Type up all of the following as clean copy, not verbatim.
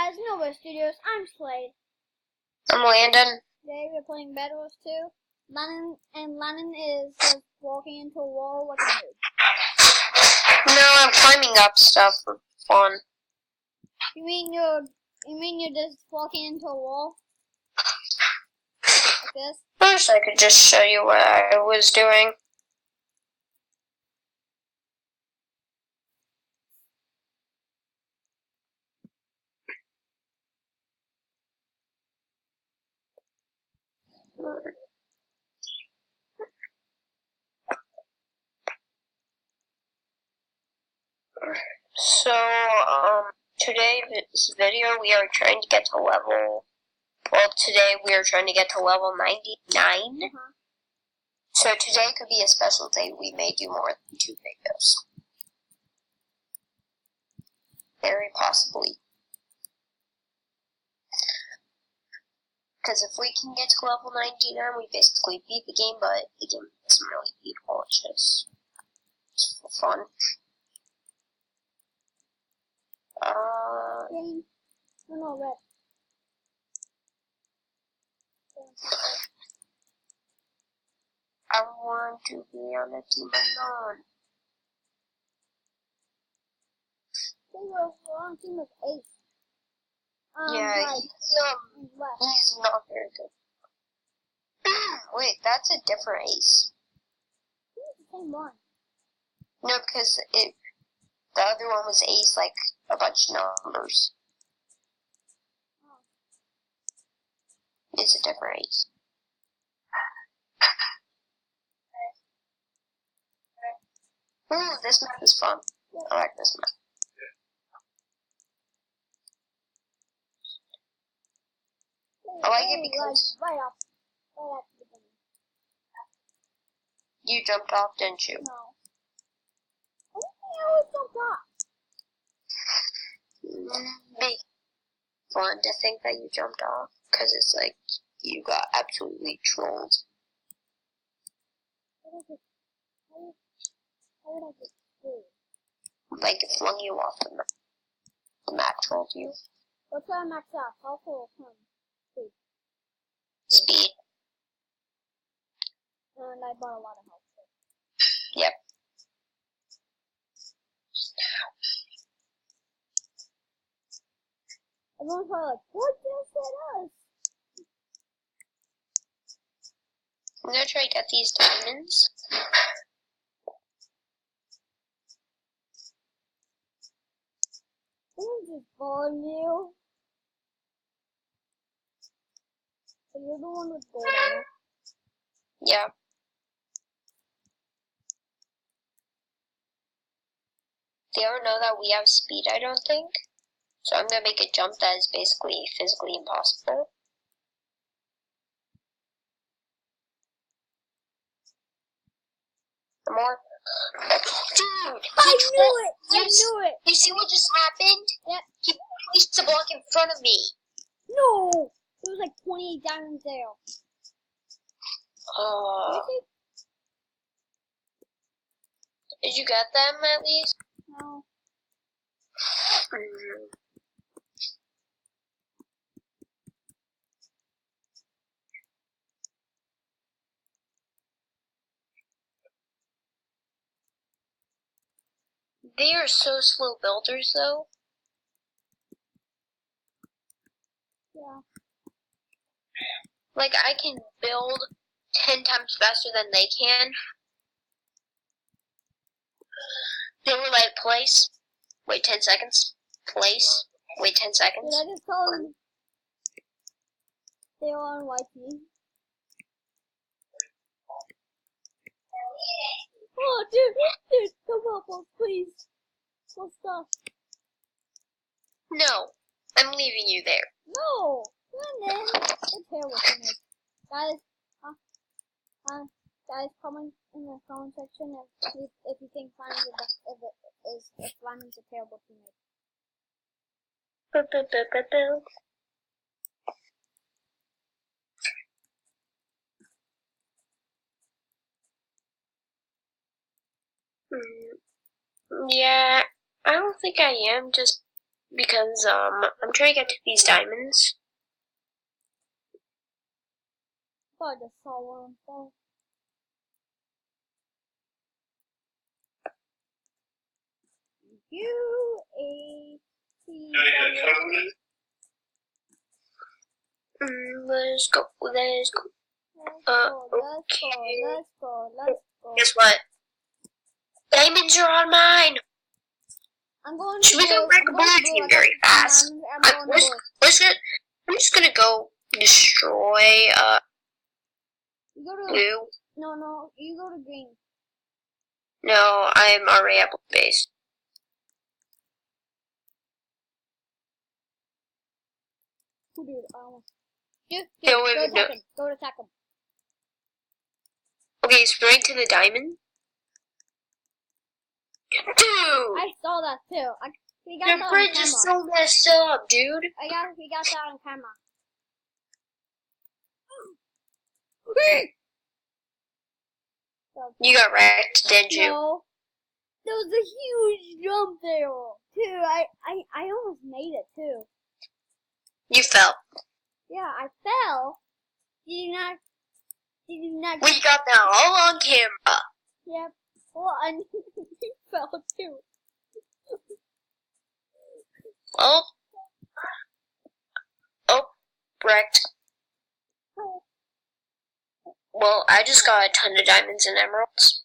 guys, Nova Studios. I'm Slade. I'm Landon. Today we're playing Bed Wars 2. Lennon is just walking into a wall like a noob. No, I'm climbing up stuff for fun. You mean you're just walking into a wall? Like this? First, I could just show you what I was doing. So, today's video we are trying to get to level. Well, today we are trying to get to level 99. So today could be a special day. We may do more than 2 videos. Very possibly. Because if we can get to level 99, we basically beat the game, but the game isn't really beatable. It's for fun. Green. No, red. I want to be on a team alone. We're on team with Ace. Yeah, right. he's not very good. Wait, that's a different Ace. It's the same one. No, because the other one was Ace, like a bunch of numbers. It's a different Ace. Ooh, this map is fun. I like this map. I like it because right up the beginning. You jumped off, didn't you? No. I think I always jumped off. Be fun to think that you jumped off, because it's like you got absolutely trolled. How would I get through? Like it flung you off the map. The map trolled you. What's our max out? How full of Speed. And I bought a lot of health. Yep. Everyone's probably like, what just hit us? I'm gonna try to get these diamonds. Someone's just following you. So you're the one with gold on it. Yeah. They don't know that we have speed, I don't think. So I'm gonna make a jump that is basically physically impossible. More. Dude! I knew it! You see what just happened? Yep. He placed a block in front of me. No! There was like 28 diamonds there. Did you get them at least? No. They are so slow builders, though. Yeah. Like, I can build 10 times faster than they can. They were like, place, wait 10 seconds, place, wait 10 seconds. Did I just tell them they were on YT? Oh, dude, come help us, please. What's up? No, I'm leaving you there. No, Lennon, it's terrible for me. Guys, guys, comment in the comment section if you think Simon's if Simon's a terrible teammate. Yeah, I don't think I am, just because I'm trying to get to these diamonds. I just saw one fall. U-A-C. Let's go. Let's Okay. go. Guess what? Diamonds are on mine. I'm going Should we go break a blue team very fast? I'm just gonna go destroy You go to blue. No, you go to green. No, I'm already at blue base. Dude, Dude, No, go wait, attack him. Go attack him. Okay, he's going to the diamond. Dude! I saw that too. We got The that on bridge camera. is so messed up, dude. We got that on camera. You got wrecked, didn't you? No. There was a huge jump there, too. I almost made it, too. You fell. Yeah, I fell. Did you not? We got that all on camera. Yep. Well, and you fell, too. Oh, wrecked. Well, I just got a ton of diamonds and emeralds.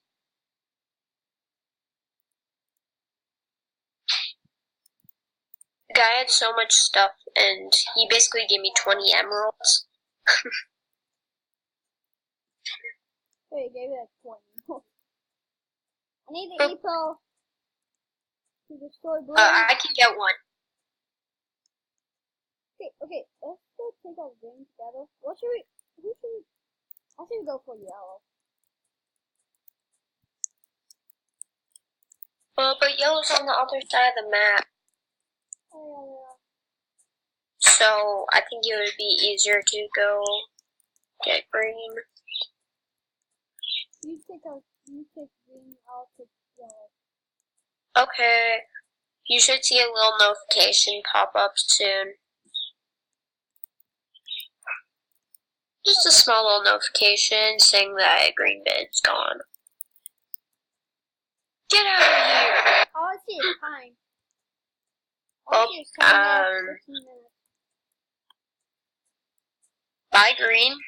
The guy had so much stuff, and he basically gave me 20 emeralds. Wait, gave it a 20. I need the EPO to destroy blue. I can get one. Okay, let's go take out green together. I should go for yellow. But yellow's on the other side of the map. Oh, So, I think it would be easier to go get green. You take green, I'll take yellow. Okay. You should see a little notification pop up soon. Just a small little notification saying that green bit's gone. Get out of here! All I see is time. Oh, 15 minutes. Bye, green.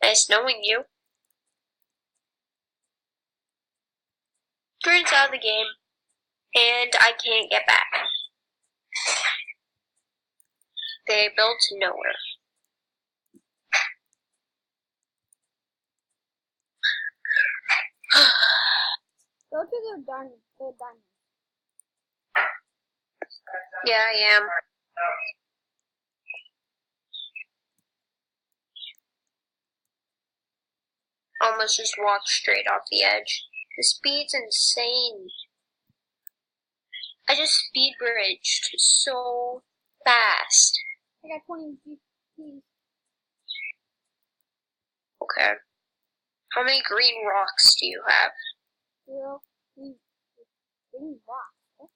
Nice knowing you. Green's out of the game, and I can't get back. They built nowhere. Go to the diamond. Yeah, I am. Almost just walked straight off the edge. The speed's insane. I just speed bridged so fast. I got 20 GP. Okay. How many green rocks do you have? 0. Green rock.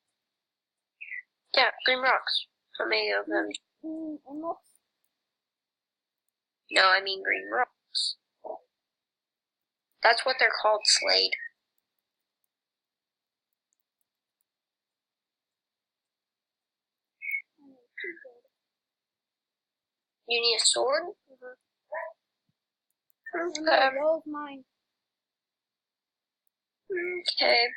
Yeah, green rocks. How many of them? Emeralds. No, I mean green rocks. That's what they're called, Slade. You need a sword? Okay. Roll's mine. Okay.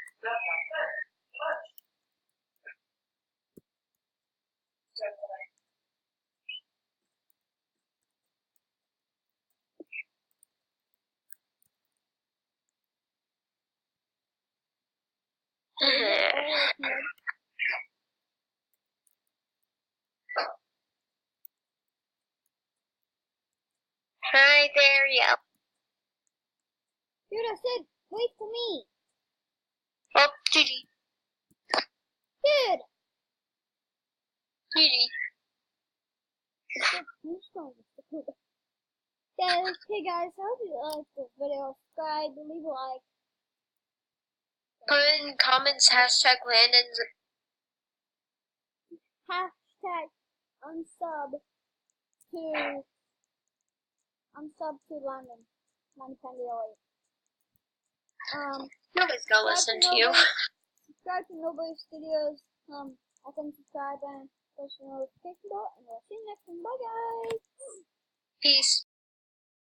Hi there, yeah. Dude, I said, wait for me. Oh, GG. Dude. GG. Yeah, hey guys, I hope you liked this video. Subscribe, leave a like. Put in comments hashtag Landon's hashtag unsub to London. Nobody's gonna listen to you. Subscribe to Nobody Studios. I can subscribe and push the notification bell, and we'll see you next time. Bye, guys. Peace.